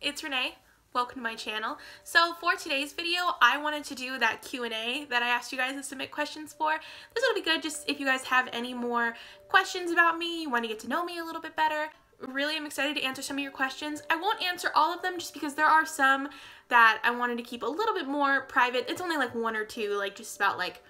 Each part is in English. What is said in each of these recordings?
it's Renee. Welcome to my channel. So for today's video, I wanted to do that Q&A that I asked you guys to submit questions for. This will be good just if you guys have any more questions about me, you want to get to know me a little bit better. Really, I'm excited to answer some of your questions. I won't answer all of them just because there are some that I wanted to keep a little bit more private. It's only like one or two, like just about like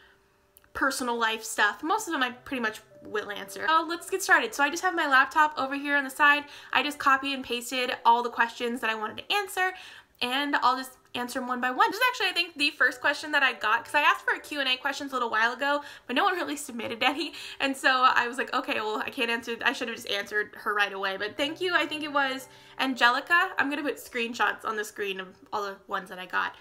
personal life stuff. Most of them I pretty much will answer. So let's get started. So I just have my laptop over here on the side. I just copy and pasted all the questions that I wanted to answer, and I'll just answer them one by one. This is actually, I think, the first question that I got, because I asked for a Q&A questions a little while ago, but no one really submitted any, and so I was like, okay, well, I can't answer, I should have just answered her right away, but thank you. I think it was Angelica. I'm gonna put screenshots on the screen of all the ones that I got.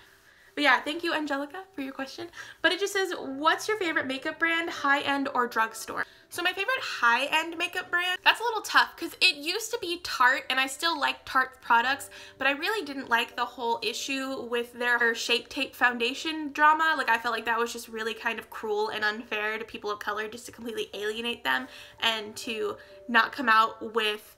But yeah, thank you, Angelica, for your question. But it just says, what's your favorite makeup brand, high-end or drugstore? So my favorite high-end makeup brand, that's a little tough because it used to be Tarte, and I still like Tarte products, but I really didn't like the whole issue with their Shape Tape foundation drama. Like, I felt like that was just really kind of cruel and unfair to people of color, just to completely alienate them and to not come out with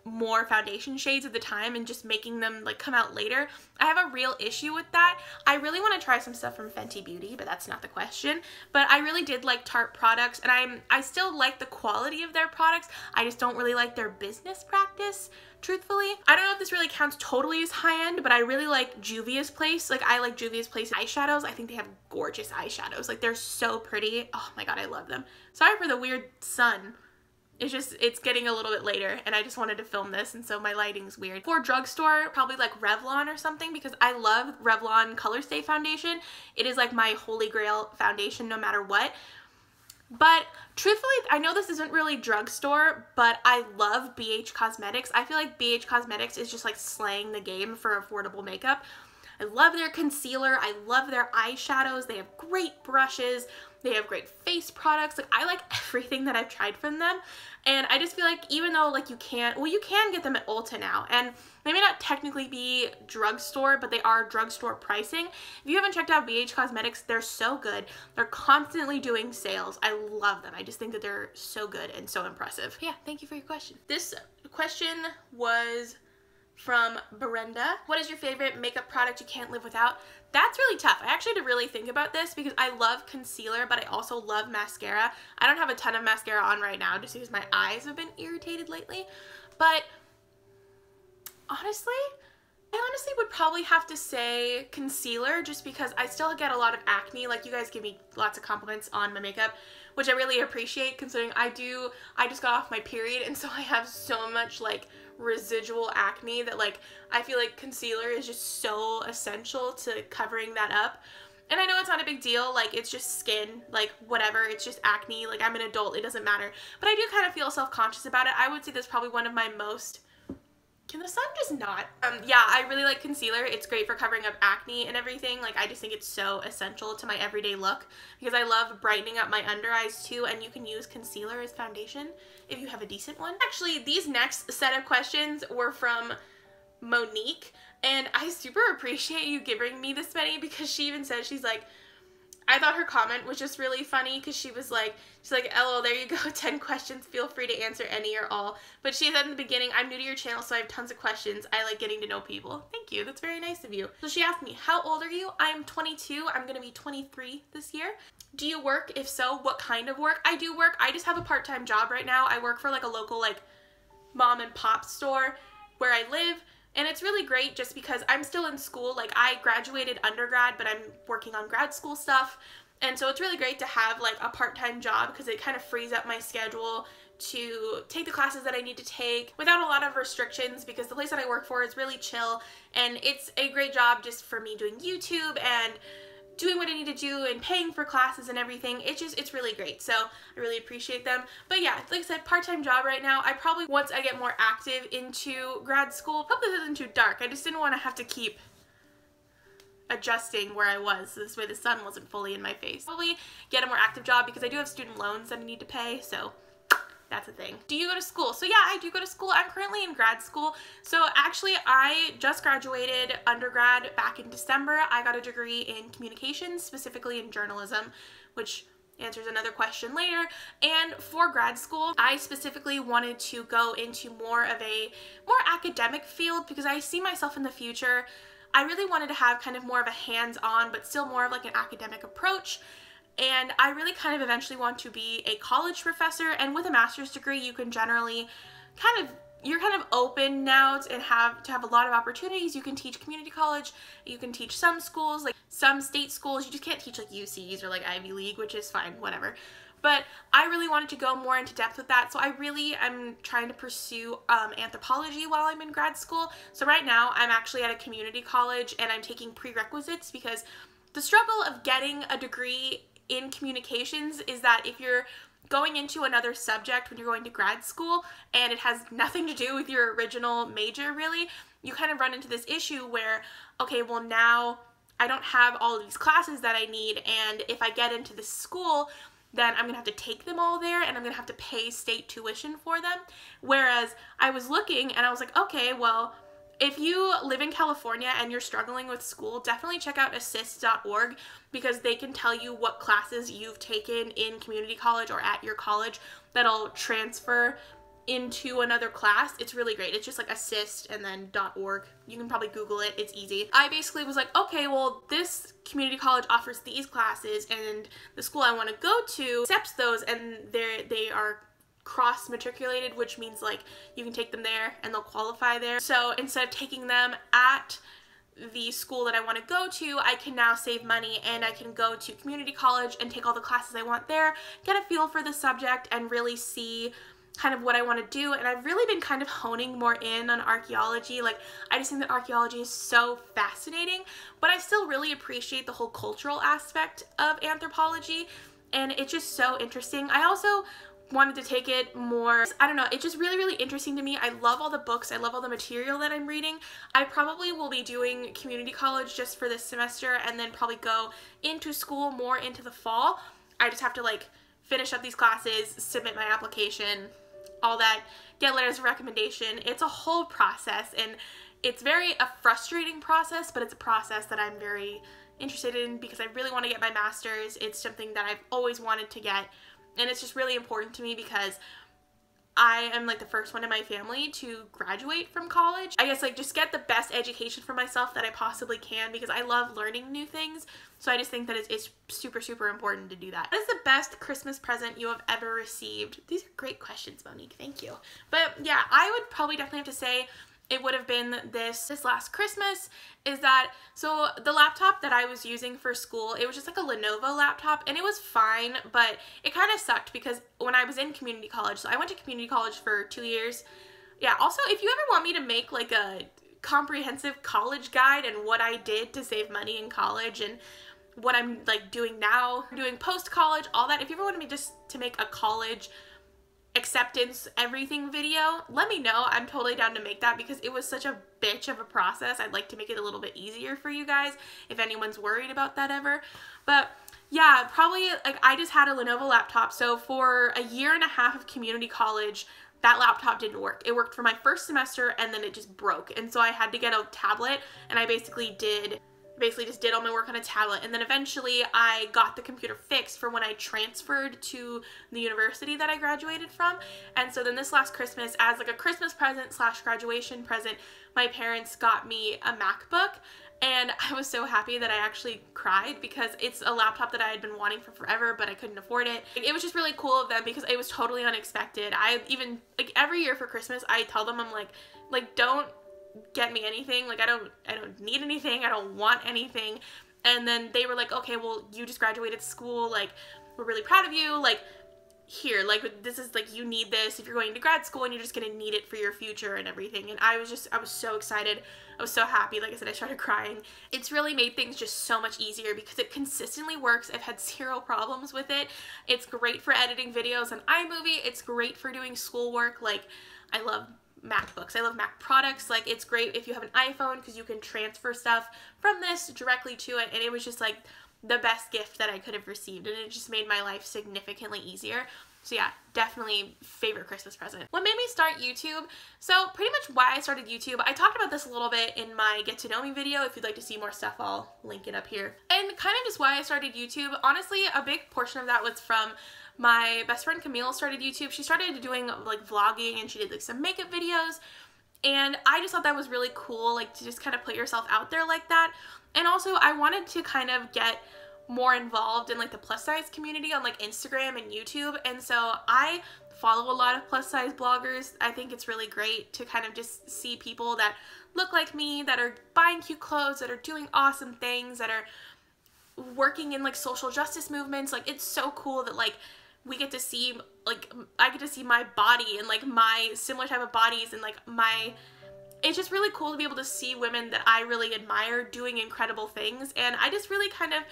more foundation shades at the time and just making them like come out later. I have a real issue with that. I really want to try some stuff from Fenty Beauty, but that's not the question. But I really did like Tarte products, and I still like the quality of their products. I just don't really like their business practice, truthfully. I don't know if this really counts totally as high-end, but I really like Juvia's Place. Like, I like Juvia's Place eyeshadows. I think they have gorgeous eyeshadows. Like, they're so pretty. Oh my god, I love them. Sorry for the weird sun. It's getting a little bit later, and I just wanted to film this, and so my lighting's weird. For drugstore, probably like Revlon or something, because I love Revlon Color Stay foundation. It is like my holy grail foundation no matter what. But truthfully, I know this isn't really drugstore, but I love BH Cosmetics. I feel like BH Cosmetics is just like slaying the game for affordable makeup. I love their concealer. I love their eyeshadows. They have great brushes. They have great face products. Like, I like everything that I've tried from them. And I just feel like even though like you can get them at Ulta now, and they may not technically be drugstore, but they are drugstore pricing. If you haven't checked out BH Cosmetics, they're so good. They're constantly doing sales. I love them. I just think that they're so good and so impressive. Yeah, thank you for your question. This question was from Brenda. What is your favorite makeup product you can't live without? That's really tough. I actually had to really think about this because I love concealer, but I also love mascara. I don't have a ton of mascara on right now just because my eyes have been irritated lately. But honestly, I honestly would probably have to say concealer, just because I still get a lot of acne. Like, you guys give me lots of compliments on my makeup, which I really appreciate, considering I just got off my period, and so I have so much like residual acne that like I feel like concealer is just so essential to covering that up. And I know it's not a big deal, like it's just skin, like whatever, it's just acne, like I'm an adult, it doesn't matter. But I do kind of feel self-conscious about it. I would say that's probably one of my most... Can the sun just not? Yeah, I really like concealer. It's great for covering up acne and everything. Like, I just think it's so essential to my everyday look because I love brightening up my under eyes too, and you can use concealer as foundation if you have a decent one. Actually, these next set of questions were from Monique, and I super appreciate you giving me this many because she even said, she's like, I thought her comment was just really funny because she's like, LOL, there you go, 10 questions, feel free to answer any or all. But she said in the beginning, I'm new to your channel, so I have tons of questions. I like getting to know people. Thank you, that's very nice of you. So she asked me, how old are you? I'm 22, I'm gonna be 23 this year. Do you work? If so, what kind of work? I do work. I just have a part-time job right now. I work for like a local like mom and pop store where I live. And it's really great just because I'm still in school. Like, I graduated undergrad, but I'm working on grad school stuff. And so it's really great to have like a part-time job because it kind of frees up my schedule to take the classes that I need to take without a lot of restrictions, because the place that I work for is really chill, and it's a great job just for me doing YouTube and doing what I need to do and paying for classes and everything. It's really great, so I really appreciate them. But yeah, like I said, part-time job right now. I probably, once I get more active into grad school, hope this isn't too dark. I just didn't want to have to keep adjusting where I was, so this way the sun wasn't fully in my face. Probably get a more active job because I do have student loans that I need to pay, so that's a thing. Do you go to school? So yeah, I do go to school. I'm currently in grad school. So actually, I just graduated undergrad back in December. I got a degree in communications, specifically in journalism, which answers another question later. And for grad school, I specifically wanted to go into more of a more academic field because I see myself in the future. I really wanted to have kind of more of a hands-on but still more of like an academic approach. And I really kind of eventually want to be a college professor, and with a master's degree you can generally you're kind of open now and have a lot of opportunities. You can teach community college, you can teach some schools, like some state schools. You just can't teach like UCs or like Ivy League, which is fine, whatever. But I really wanted to go more into depth with that, so I really am trying to pursue anthropology while I'm in grad school. So right now I'm actually at a community college and I'm taking prerequisites, because the struggle of getting a degree in communications is that if you're going into another subject when you're going to grad school and it has nothing to do with your original major really, you kind of run into this issue where, okay, well now I don't have all of these classes that I need, and if I get into this school, then I'm gonna have to take them all there and I'm gonna have to pay state tuition for them. Whereas I was looking and I was like, okay, well, if you live in California and you're struggling with school, definitely check out assist.org, because they can tell you what classes you've taken in community college or at your college that'll transfer into another class. It's really great. It's just like assist and then .org. You can probably Google it. It's easy. I basically was like, okay, well, this community college offers these classes and the school I want to go to accepts those, and they are cross-matriculated, which means like you can take them there and they'll qualify there. So instead of taking them at the school that I want to go to, I can now save money and I can go to community college and take all the classes I want there, get a feel for the subject, and really see kind of what I want to do. And I've really been kind of honing more in on archaeology. Like, I just think that archaeology is so fascinating, but I still really appreciate the whole cultural aspect of anthropology, and it's just so interesting. I also wanted to take it more, I don't know, it's just really, really interesting to me. I love all the books, I love all the material that I'm reading. I probably will be doing community college just for this semester and then probably go into school more into the fall. I just have to like finish up these classes, submit my application, all that, get letters of recommendation. It's a whole process, and it's a frustrating process, but it's a process that I'm very interested in because I really want to get my master's. It's something that I've always wanted to get. And it's just really important to me because I am like the first one in my family to graduate from college. I guess like just get the best education for myself that I possibly can, because I love learning new things. So I just think that it's super, super important to do that. What is the best Christmas present you have ever received? These are great questions, Monique. Thank you. But yeah, I would probably definitely have to say it would have been this last Christmas. Is that, so the laptop that I was using for school, it was just like a Lenovo laptop, and it was fine, but it kind of sucked because when I was in community college, so I went to community college for 2 years. Yeah, also, if you ever want me to make like a comprehensive college guide and what I did to save money in college and what I'm like doing now, doing post-college, all that, if you ever wanted me just to make a college acceptance everything video, let me know. I'm totally down to make that because it was such a bitch of a process. I'd like to make it a little bit easier for you guys if anyone's worried about that ever. But yeah, probably like I just had a Lenovo laptop, so for a year and a half of community college that laptop didn't work. It worked for my first semester and then it just broke, and so I had to get a tablet, and I basically just did all my work on a tablet. And then eventually I got the computer fixed for when I transferred to the university that I graduated from. And so then this last Christmas, as like a Christmas present / graduation present, my parents got me a MacBook, and I was so happy that I actually cried because it's a laptop that I had been wanting for forever, but I couldn't afford it. It was just really cool of them because it was totally unexpected. I even, like, every year for Christmas I tell them, I'm like don't get me anything, like I don't need anything, I don't want anything. And then they were like, okay, well, you just graduated school, like we're really proud of you, like here, like this is like, you need this if you're going to grad school and you're just gonna need it for your future and everything. And I was so excited, I was so happy. Like I said, I started crying. It's really made things just so much easier because it consistently works. I've had zero problems with it. It's great for editing videos on iMovie, it's great for doing schoolwork. Like, I love MacBooks, I love Mac products. Like, it's great if you have an iPhone because you can transfer stuff from this directly to it, and it was just like the best gift that I could have received, and it just made my life significantly easier. So yeah, definitely favorite Christmas present. What made me start YouTube? So pretty much why I started YouTube, I talked about this a little bit in my Get to Know Me video. If you'd like to see more stuff, I'll link it up here. And kind of just why I started YouTube, honestly, a big portion of that was from my best friend Camille started YouTube. She started doing like vlogging and she did like some makeup videos. And I just thought that was really cool, like to just kind of put yourself out there like that. And also I wanted to kind of get more involved in like the plus size community on like Instagram and YouTube. And so I follow a lot of plus size bloggers. I think it's really great to kind of just see people that look like me, that are buying cute clothes, that are doing awesome things, that are working in like social justice movements. Like it's so cool that like we get to see, like I get to see my body and like my similar type of bodies and like it's just really cool to be able to see women that I really admire doing incredible things. And I just really kind of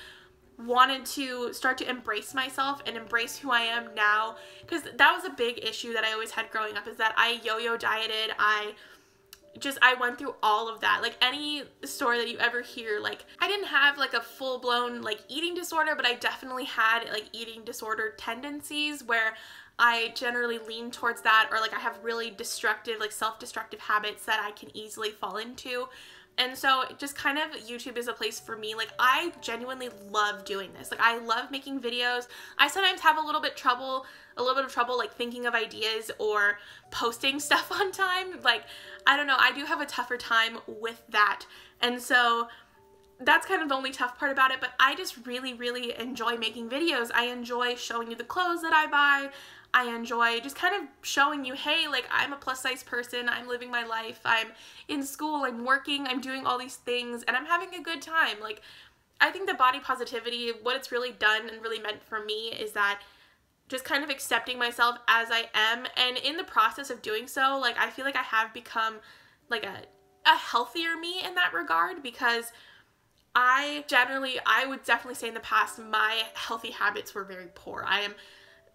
wanted to start to embrace myself and embrace who I am now, because that was a big issue that I always had growing up, is that I yo-yo dieted. I went through all of that. Like any story that you ever hear, like I didn't have like a full-blown like eating disorder, but I definitely had like eating disorder tendencies where I generally lean towards that, or like I have really destructive, like self-destructive habits that I can easily fall into. And so just kind of YouTube is a place for me. Like I genuinely love doing this. Like I love making videos. I sometimes have a little bit of trouble like thinking of ideas or posting stuff on time. Like, I don't know, I do have a tougher time with that. And so that's kind of the only tough part about it, but I just really, really enjoy making videos. I enjoy showing you the clothes that I buy. I enjoy just kind of showing you, hey, like I'm a plus size person, I'm living my life, I'm in school, I'm working, I'm doing all these things, and I'm having a good time. Like, I think the body positivity, what it's really done and really meant for me is that just kind of accepting myself as I am, and in the process of doing so, like I feel like I have become like a healthier me in that regard, because I would definitely say in the past my healthy habits were very poor.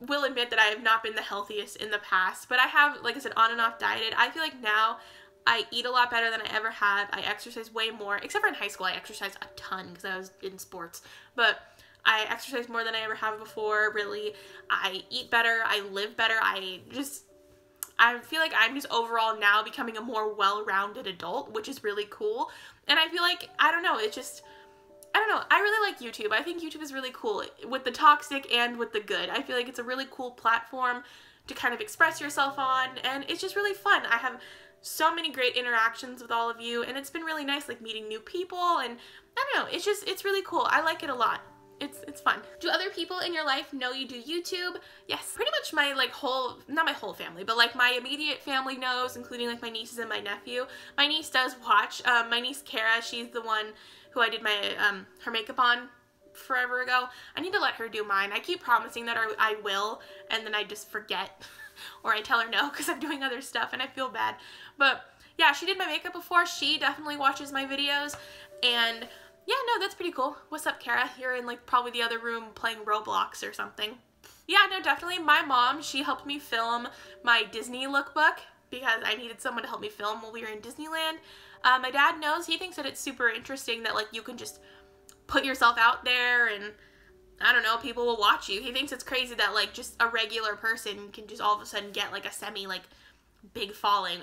Will admit that I have not been the healthiest in the past, but I have, like I said, on and off dieted. I feel like now I eat a lot better than I ever have. I exercise way more, except for in high school. I exercised a ton because I was in sports, but I exercise more than I ever have before, really. I eat better, I live better, I feel like I'm just overall now becoming a more well-rounded adult, which is really cool. And I feel like, I don't know, I really like YouTube. I think YouTube is really cool with the toxic and with the good. I feel like it's a really cool platform to kind of express yourself on, and it's just really fun. I have so many great interactions with all of you, and it's been really nice, like meeting new people, and I don't know, it's really cool. I like it a lot. It's fun. Do other people in your life know you do YouTube? Yes, pretty much my like not my whole family, but like my immediate family knows, including like my nieces and my nephew. My niece does watch. My niece Kara, she's the one who I did my her makeup on forever ago. I need to let her do mine. I keep promising that I will, and then I just forget, or I tell her no because I'm doing other stuff and I feel bad. But yeah, she did my makeup before. She definitely watches my videos, and yeah, no, that's pretty cool. What's up, Kara? You're in like probably the other room playing Roblox or something. Yeah, no, definitely. My mom, she helped me film my Disney lookbook because I needed someone to help me film while we were in Disneyland. My dad knows. He thinks that it's super interesting that like you can just put yourself out there and I don't know, people will watch you. He thinks it's crazy that like just a regular person can just all of a sudden get like a semi like big following,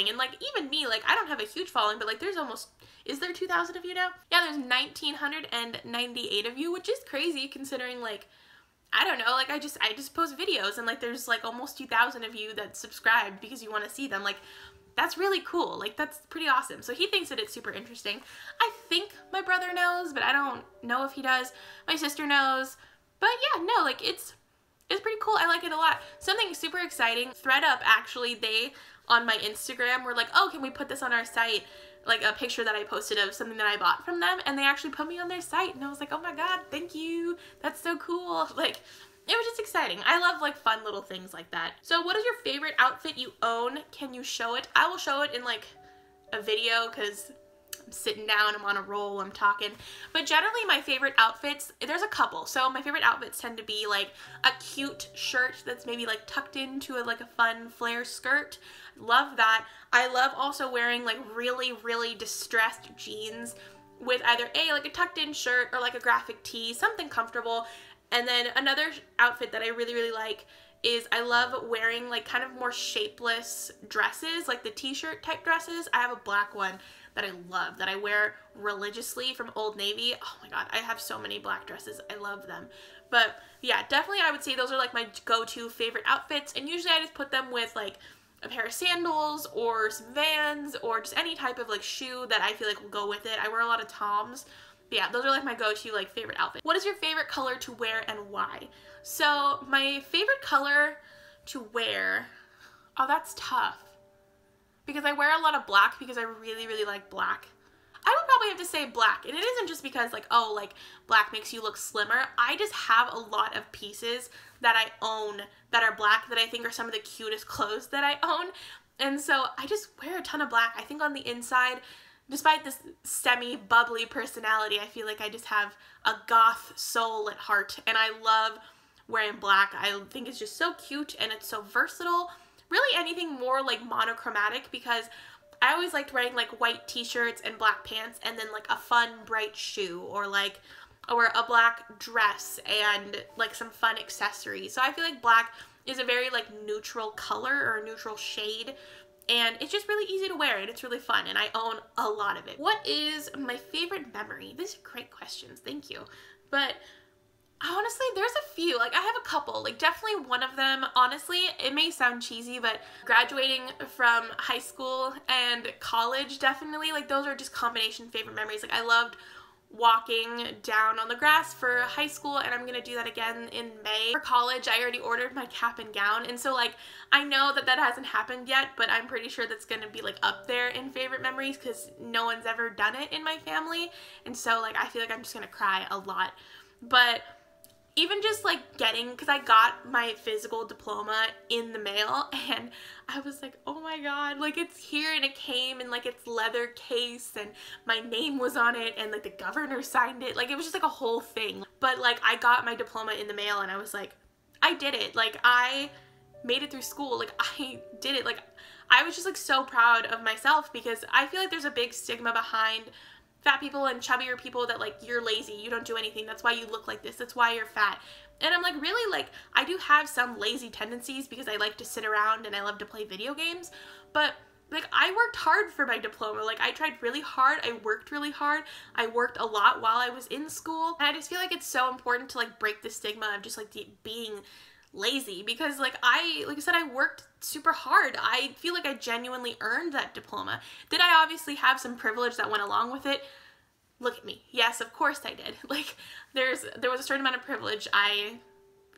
and like even me, like I don't have a huge following, but like there's almost, is there 2,000 of you now? Yeah, there's 1,998 of you, which is crazy considering like, I don't know, like I just post videos and like there's like almost 2,000 of you that subscribe because you want to see them. Like that's really cool. Like that's pretty awesome. So he thinks that it's super interesting. I think my brother knows, but I don't know if he does. My sister knows, but yeah, no, like it's pretty cool. I like it a lot. Something super exciting, ThreadUp actually, they on my Instagram were like, oh, can we put this on our site? Like a picture that I posted of something that I bought from them, and they actually put me on their site, and I was like, oh my god, thank you. That's so cool. Like, it was just exciting. I love like fun little things like that. So what is your favorite outfit you own? Can you show it? I will show it in like a video because I'm sitting down, I'm on a roll, I'm talking. But generally my favorite outfits, there's a couple. So my favorite outfits tend to be like a cute shirt that's maybe like tucked into like a fun flare skirt. Love that. I love also wearing like really, really distressed jeans with either like a tucked in shirt or like a graphic tee, something comfortable. And then another outfit that I really, really like is I love wearing like kind of more shapeless dresses, like the t-shirt type dresses. I have a black one that I love, that I wear religiously from Old Navy. Oh my god, I have so many black dresses. I love them. But yeah, definitely I would say those are like my go-to favorite outfits, and usually I just put them with like a pair of sandals or some Vans or just any type of like shoe that I feel like will go with it. I wear a lot of Toms. But yeah, those are like my go-to like favorite outfit. What is your favorite color to wear and why? So my favorite color to wear, oh, that's tough, because I wear a lot of black because I really, really like black. I would probably have to say black, and it isn't just because like, oh, like black makes you look slimmer. I just have a lot of pieces that I own that are black that I think are some of the cutest clothes that I own, and so I just wear a ton of black. I think on the inside, despite this semi-bubbly personality, I feel like I just have a goth soul at heart, and I love wearing black. I think it's just so cute and it's so versatile. Really anything more like monochromatic, because I always liked wearing like white t-shirts and black pants and then like a fun bright shoe, or a black dress and like some fun accessories. So I feel like black is a very like neutral color or a neutral shade, and it's just really easy to wear and it's really fun, and I own a lot of it. What is my favorite memory? These are great questions, thank you. But honestly, there's a few. Like, I have a couple. Like, definitely one of them, honestly, it may sound cheesy, but graduating from high school and college, definitely, like, those are just combination favorite memories. Like, I loved walking down on the grass for high school, and I'm gonna do that again in May. For college, I already ordered my cap and gown, and so like I know that that hasn't happened yet, but I'm pretty sure that's gonna be like up there in favorite memories because no one's ever done it in my family, and so like I feel like I'm just gonna cry a lot. But even just like getting, because I got my physical diploma in the mail, and I was like, oh my god, like it's here, and it came in like its leather case, and my name was on it, and like the governor signed it. Like it was just like a whole thing. But like I got my diploma in the mail, and I was like, I did it. Like I made it through school. Like I did it. Like I was just like so proud of myself, because I feel like there's a big stigma behind fat people and chubbier people that like you're lazy, you don't do anything, that's why you look like this, that's why you're fat. And I'm like, really, like I do have some lazy tendencies because I like to sit around and I love to play video games, but like I worked hard for my diploma. Like I tried really hard, I worked really hard, I worked a lot while I was in school, and I just feel like it's so important to like break the stigma of just like being lazy, because like I said, I worked super hard. I feel like I genuinely earned that diploma. Did I obviously have some privilege that went along with it? Look at me. Yes, of course I did. Like there was a certain amount of privilege. I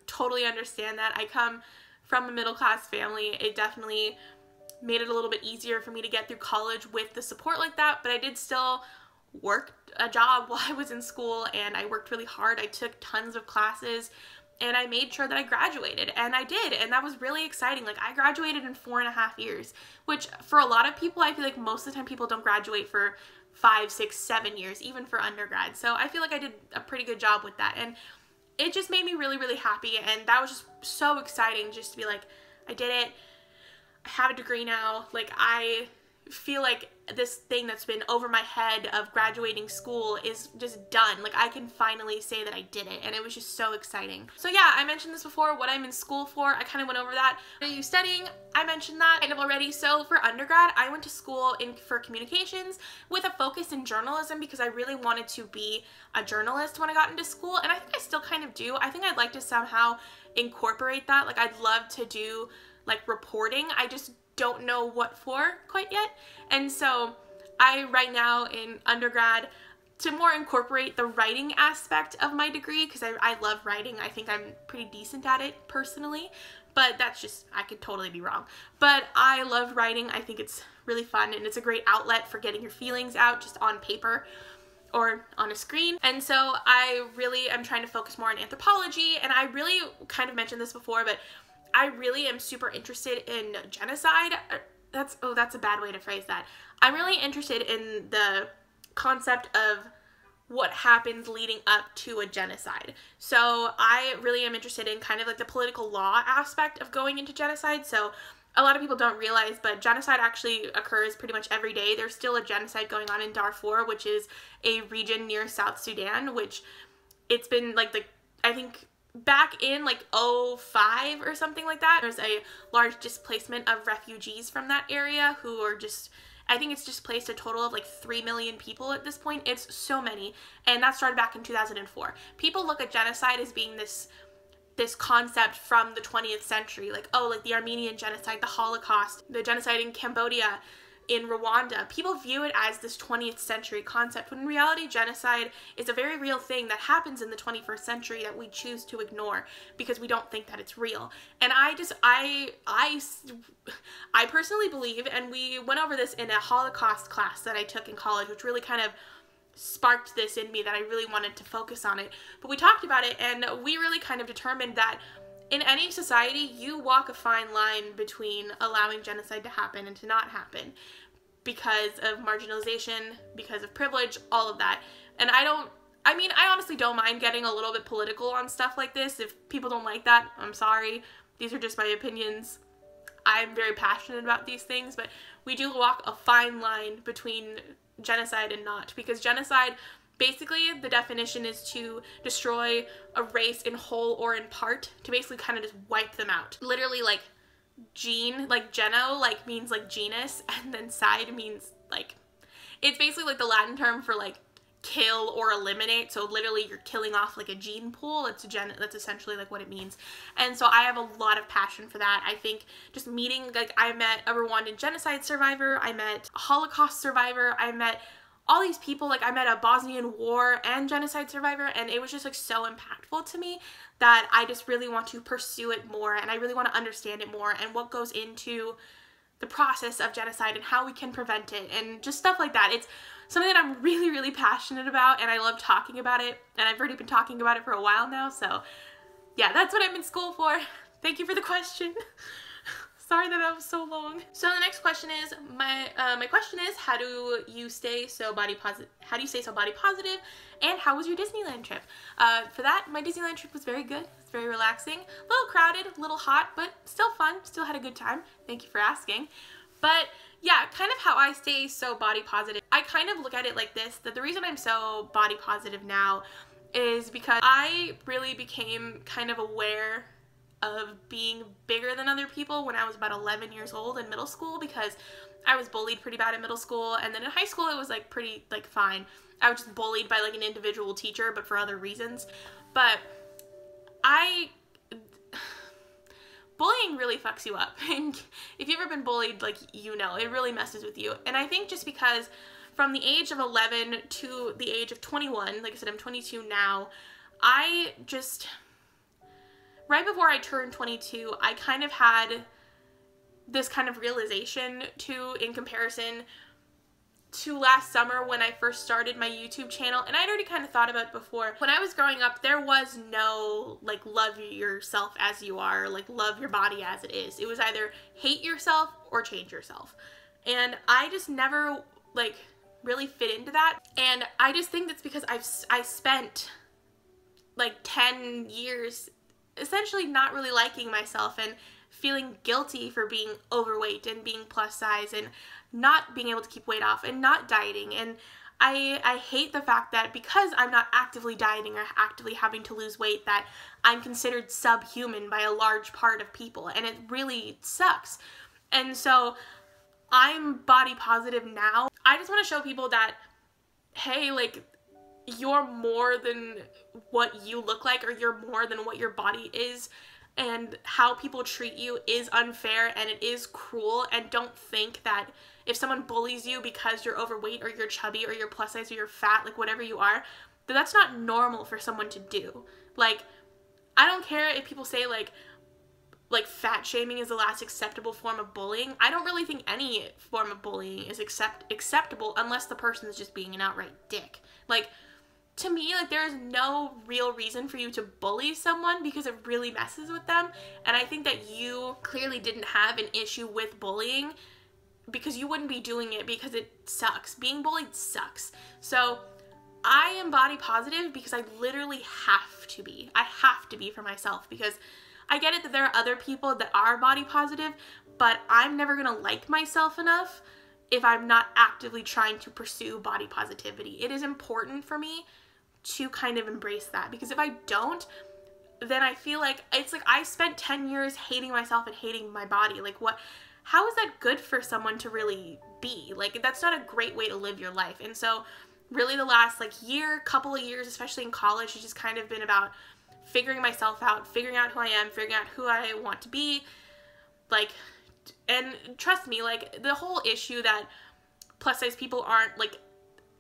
totally understand that. I come from a middle class family. It definitely made it a little bit easier for me to get through college with the support like that, but I did still work a job while I was in school, and I worked really hard. I took tons of classes, and I made sure that I graduated, and I did, and that was really exciting. Like I graduated in 4.5 years, which for a lot of people, I feel like most of the time people don't graduate for 5, 6, 7 years, even for undergrad. So I feel like I did a pretty good job with that, and it just made me really, really happy, and that was just so exciting just to be like, I did it, I have a degree now. Like I feel like this thing that's been over my head of graduating school is just done. Like I can finally say that I did it, and it was just so exciting. So yeah, I mentioned this before, what I'm in school for. I kind of went over that. Are you studying? I mentioned that kind of already. So for undergrad, I went to school for communications with a focus in journalism, because I really wanted to be a journalist when I got into school, and I think I still kind of do. I think I'd like to somehow incorporate that. Like I'd love to do like reporting. I just don't know what for quite yet. And so I right now in undergrad, to more incorporate the writing aspect of my degree, because I love writing. I think I'm pretty decent at it personally, but that's just, I could totally be wrong. But I love writing. I think it's really fun, and it's a great outlet for getting your feelings out just on paper or on a screen. And so I really am trying to focus more on anthropology, and I really kind of mentioned this before, but I really am super interested in genocide. That's a bad way to phrase that. I'm really interested in the concept of what happens leading up to a genocide. So I really am interested in kind of like the political law aspect of going into genocide. So a lot of people don't realize, but genocide actually occurs pretty much every day. There's still a genocide going on in Darfur, which is a region near South Sudan, which it's been like I think back in like '05 or something like that, there's a large displacement of refugees from that area who are just, I think it's displaced a total of like 3 million people at this point. It's so many, and that started back in 2004. People look at genocide as being this concept from the 20th century, like, oh, like the Armenian genocide, the Holocaust, the genocide in Cambodia, in Rwanda. People view it as this 20th century concept, when in reality genocide is a very real thing that happens in the 21st century that we choose to ignore because we don't think that it's real. And I personally believe, and we went over this in a Holocaust class that I took in college, which really kind of sparked this in me that I really wanted to focus on it. But we talked about it, and we really kind of determined that in any society, you walk a fine line between allowing genocide to happen and to not happen because of marginalization, because of privilege, all of that. And I honestly don't mind getting a little bit political on stuff like this. If people don't like that, I'm sorry. These are just my opinions. I'm very passionate about these things, but we do walk a fine line between genocide and not, because genocide, basically, the definition is to destroy a race in whole or in part, to basically kind of just wipe them out. Literally, like, gene, like geno, like, means like genus, and then side means like, it's basically like the Latin term for like kill or eliminate. So literally you're killing off like a gene pool. That's essentially like what it means. And so I have a lot of passion for that. I think just meeting, like, I met a Rwandan genocide survivor, I met a Holocaust survivor, I met all these people, like I met a Bosnian war and genocide survivor, and it was just like so impactful to me that I just really want to pursue it more, and I really want to understand it more and what goes into the process of genocide and how we can prevent it and just stuff like that. It's something that I'm really, really passionate about, and I love talking about it, and I've already been talking about it for a while now, so yeah, that's what I'm in school for. Thank you for the question. Sorry that was so long. So the next question is, my question is, how do you stay so body positive? How do you stay so body positive? And how was your Disneyland trip? For that, my Disneyland trip was very good. It's very relaxing. A little crowded, a little hot, but still fun. Still had a good time. Thank you for asking. But yeah, kind of how I stay so body positive. I kind of look at it like this, that the reason I'm so body positive now is because I really became kind of aware of being bigger than other people when I was about 11 years old in middle school, because I was bullied pretty bad in middle school, and then in high school it was like pretty like fine. I was just bullied by like an individual teacher, but for other reasons. But bullying really fucks you up, and if you've ever been bullied, like, you know, it really messes with you. And I think just because from the age of 11 to the age of 21, like I said, I'm 22 now, right before I turned 22, I kind of had this kind of realization in comparison to last summer when I first started my YouTube channel, and I'd already kind of thought about it before. When I was growing up, there was no, like, love yourself as you are, like, love your body as it is. It was either hate yourself or change yourself. And I just never, like, really fit into that. And I just think that's because I spent, like, 10 years essentially not really liking myself and feeling guilty for being overweight and being plus size and not being able to keep weight off and not dieting. And I hate the fact that because I'm not actively dieting or actively having to lose weight, that I'm considered subhuman by a large part of people, and it really sucks. And so I'm body positive now. I just want to show people that, hey, like, you're more than what you look like, or you're more than what your body is, and how people treat you is unfair and it is cruel. And don't think that if someone bullies you because you're overweight or you're chubby or you're plus size or you're fat, like whatever you are, that's not normal for someone to do. Like, I don't care if people say like fat shaming is the last acceptable form of bullying. I don't really think any form of bullying is acceptable unless the person is just being an outright dick. Like, to me, like, there is no real reason for you to bully someone because it really messes with them. And I think that you clearly didn't have an issue with bullying because you wouldn't be doing it because it sucks. Being bullied sucks. So I am body positive because I literally have to be. I have to be for myself, because I get it that there are other people that are body positive, but I'm never gonna like myself enough if I'm not actively trying to pursue body positivity. It is important for me to kind of embrace that, because if I don't, then I feel like it's like I spent 10 years hating myself and hating my body. Like what, how is that good for someone to really be? Like that's not a great way to live your life. And so really the last like year, couple of years, especially in college, has just kind of been about figuring myself out, figuring out who I am, figuring out who I want to be. Like, and trust me, like the whole issue that plus size people aren't like,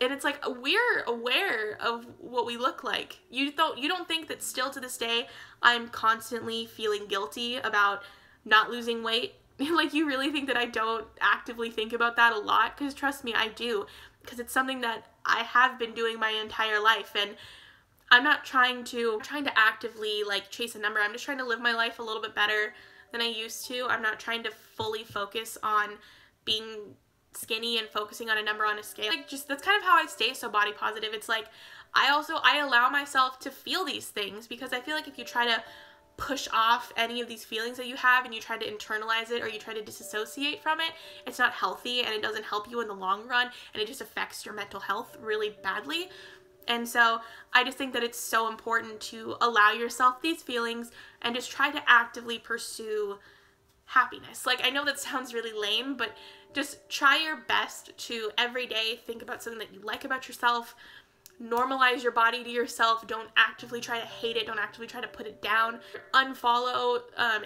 and it's like we're aware of what we look like. You don't think that still to this day I'm constantly feeling guilty about not losing weight? Like you really think that I don't actively think about that a lot? Because trust me, I do, because it's something that I have been doing my entire life. And I'm not trying to actively like chase a number. I'm just trying to live my life a little bit better than I used to. I'm not trying to fully focus on being skinny and focusing on a number on a scale. Like just that's kind of how I stay so body positive. It's like I allow myself to feel these things, because I feel like if you try to push off any of these feelings that you have and you try to internalize it or you try to disassociate from it, it's not healthy and it doesn't help you in the long run, and it just affects your mental health really badly. And so I just think that it's so important to allow yourself these feelings and just try to actively pursue happiness. Like I know that sounds really lame, but just try your best to every day think about something that you like about yourself. Normalize your body to yourself. Don't actively try to hate it. Don't actively try to put it down. Unfollow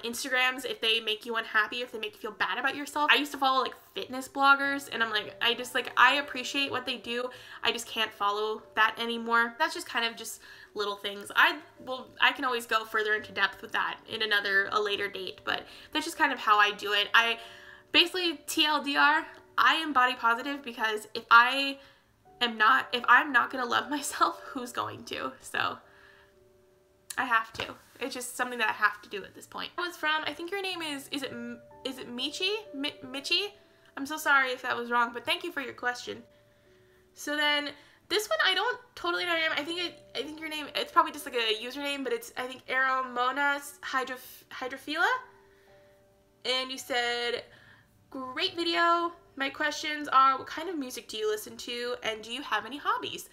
Instagrams if they make you unhappy, if they make you feel bad about yourself. I used to follow like fitness bloggers, and I'm like, I appreciate what they do. I just can't follow that anymore. That's just kind of just little things. I can always go further into depth with that in a later date, but that's just kind of how I do it. Basically, TLDR, I am body positive because if I'm not gonna love myself, who's going to? So I have to. It's just something that I have to do at this point. That was from, I think your name is it Michi? Michi? I'm so sorry if that was wrong, but thank you for your question. So then this one, I don't totally know your name. I think your name, it's probably just like a username, but it's, I think, Aromonas Hydrophila. And you said, great video. My questions are, what kind of music do you listen to, and do you have any hobbies?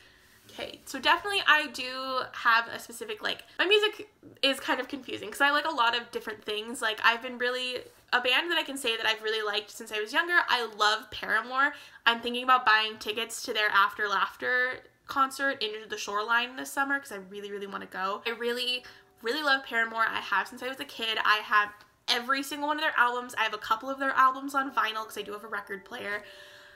Okay, so definitely I do have a specific, like, my music is kind of confusing because I like a lot of different things. Like, I've been really, a band that I can say that I've really liked since I was younger, I love Paramore. I'm thinking about buying tickets to their After Laughter concert in the Shoreline this summer because I really, really want to go. I really, really love Paramore. I have since I was a kid. I have every single one of their albums. I have a couple of their albums on vinyl because I do have a record player.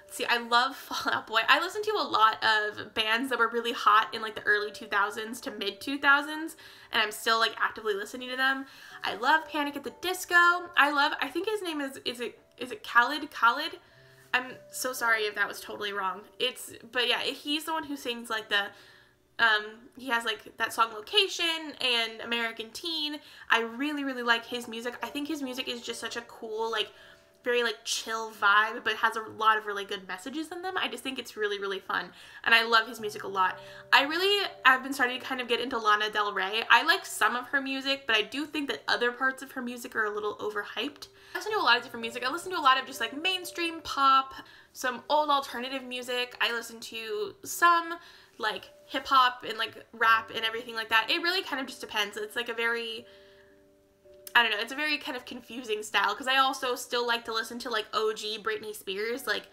See, I love Fall Out Boy. I listened to a lot of bands that were really hot in like the early 2000s to mid 2000s, and I'm still like actively listening to them. I love Panic at the Disco. I think his name is it Khalid? I'm so sorry if that was totally wrong. But yeah, he's the one who sings like he has like that song Location and American Teen. I really, really like his music. I think his music is just such a cool, like, very like chill vibe, but has a lot of really good messages in them. I just think it's really, really fun, and I love his music a lot. I've been starting to kind of get into Lana Del Rey. I like some of her music, but I do think that other parts of her music are a little overhyped. I listen to a lot of different music. I listen to a lot of just like mainstream pop, some old alternative music. I listen to some like hip hop and like rap and everything like that. It really kind of just depends. It's like a very, I don't know, it's a very kind of confusing style because I also still like to listen to like OG Britney Spears. Like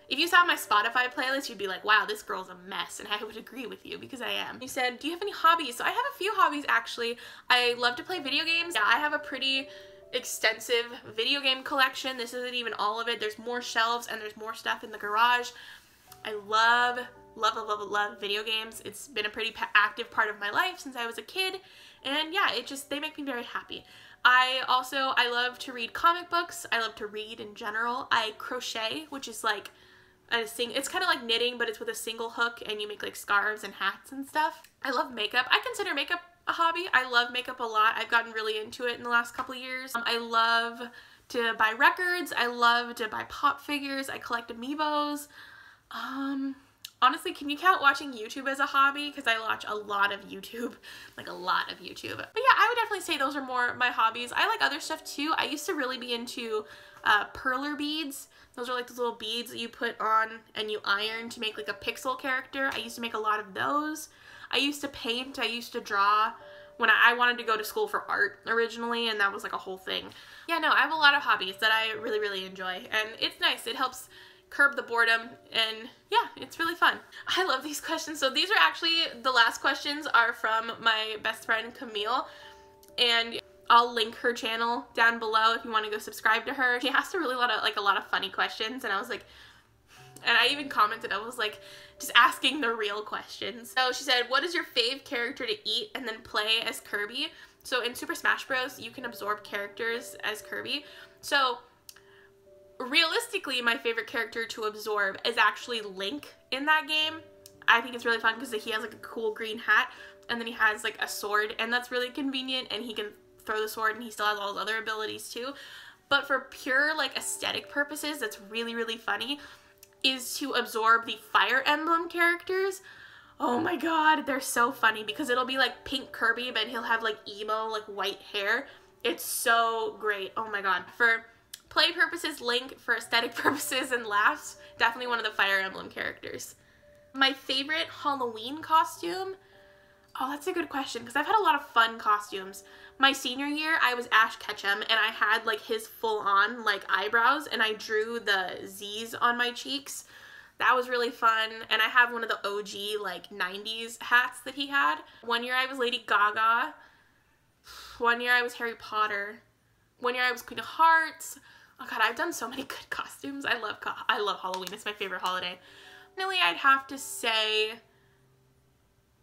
if you saw my Spotify playlist, you'd be like, wow, this girl's a mess, and I would agree with you because I am. You said, do you have any hobbies? So I have a few hobbies actually. I love to play video games. Yeah, I have a pretty extensive video game collection. This isn't even all of it. There's more shelves and there's more stuff in the garage. I love video games. It's been a pretty active part of my life since I was a kid, and yeah, they make me very happy. I love to read comic books. I love to read in general. I crochet, which is like it's kind of like knitting, but it's with a single hook, and you make like scarves and hats and stuff. I love makeup. I consider makeup a hobby. I love makeup a lot. I've gotten really into it in the last couple years. I love to buy records. I love to buy pop figures. I collect amiibos. Honestly, can you count watching YouTube as a hobby? Because I watch a lot of YouTube, like a lot of YouTube. But yeah, I would definitely say those are more my hobbies. I like other stuff too. I used to really be into perler beads. Those are like those little beads that you put on and you iron to make like a pixel character. I used to make a lot of those. I used to paint. I used to draw when I wanted to go to school for art originally, and that was like a whole thing. Yeah, no, I have a lot of hobbies that I really, really enjoy, and it's nice. It helps curb the boredom, and yeah, it's really fun. I love these questions. So these are actually, the last questions are from my best friend Camille, and I'll link her channel down below if you want to go subscribe to her. She asked a lot of funny questions, and I was like, and I even commented, I was like, just asking the real questions. So she said, what is your fave character to eat and then play as Kirby? So in Super Smash Bros, you can absorb characters as Kirby. So realistically, my favorite character to absorb is actually Link in that game. I think it's really fun because he has like a cool green hat, and then he has like a sword, and that's really convenient, and he can throw the sword, and he still has all his other abilities too. But for pure like aesthetic purposes, that's really, really funny, is to absorb the Fire Emblem characters. Oh my god, they're so funny because it'll be like pink Kirby, but he'll have like emo, like white hair. It's so great. Oh my god. For play purposes, Link. For aesthetic purposes and laughs, definitely one of the Fire Emblem characters. My favorite Halloween costume? Oh, that's a good question because I've had a lot of fun costumes. My senior year, I was Ash Ketchum, and I had like his full-on like eyebrows, and I drew the Z's on my cheeks. That was really fun, and I have one of the OG like 90s hats that he had. One year I was Lady Gaga. One year I was Harry Potter. One year I was Queen of Hearts. Oh god, I've done so many good costumes. I love Halloween. It's my favorite holiday. Really, I'd have to say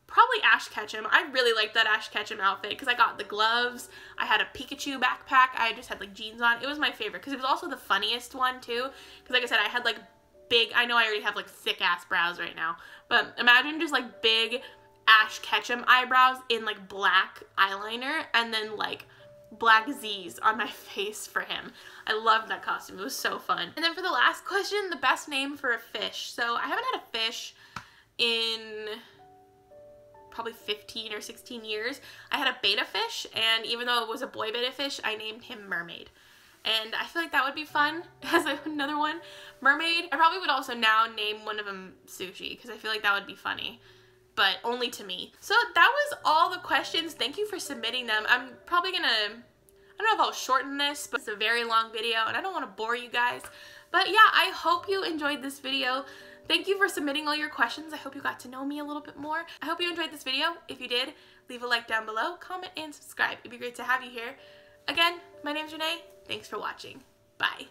probably Ash Ketchum. I really liked that Ash Ketchum outfit because I got the gloves, I had a Pikachu backpack, I just had like jeans on. It was my favorite because it was also the funniest one too, because like I said, I had like big, I know I already have like thick ass brows right now, but imagine just like big Ash Ketchum eyebrows in like black eyeliner and then like black Z's on my face for him. I loved that costume. It was so fun. And then for the last question, the best name for a fish. So I haven't had a fish in probably 15 or 16 years. I had a betta fish, and even though it was a boy betta fish, I named him Mermaid. And I feel like that would be fun as another one. Mermaid. I probably would also now name one of them Sushi because I feel like that would be funny, but only to me. So that was all the questions. Thank you for submitting them. I'm probably gonna, I don't know if I'll shorten this, but it's a very long video and I don't want to bore you guys. But yeah, I hope you enjoyed this video. Thank you for submitting all your questions. I hope you got to know me a little bit more. I hope you enjoyed this video. If you did, leave a like down below, comment, and subscribe. It'd be great to have you here. Again, my name's Renee. Thanks for watching. Bye.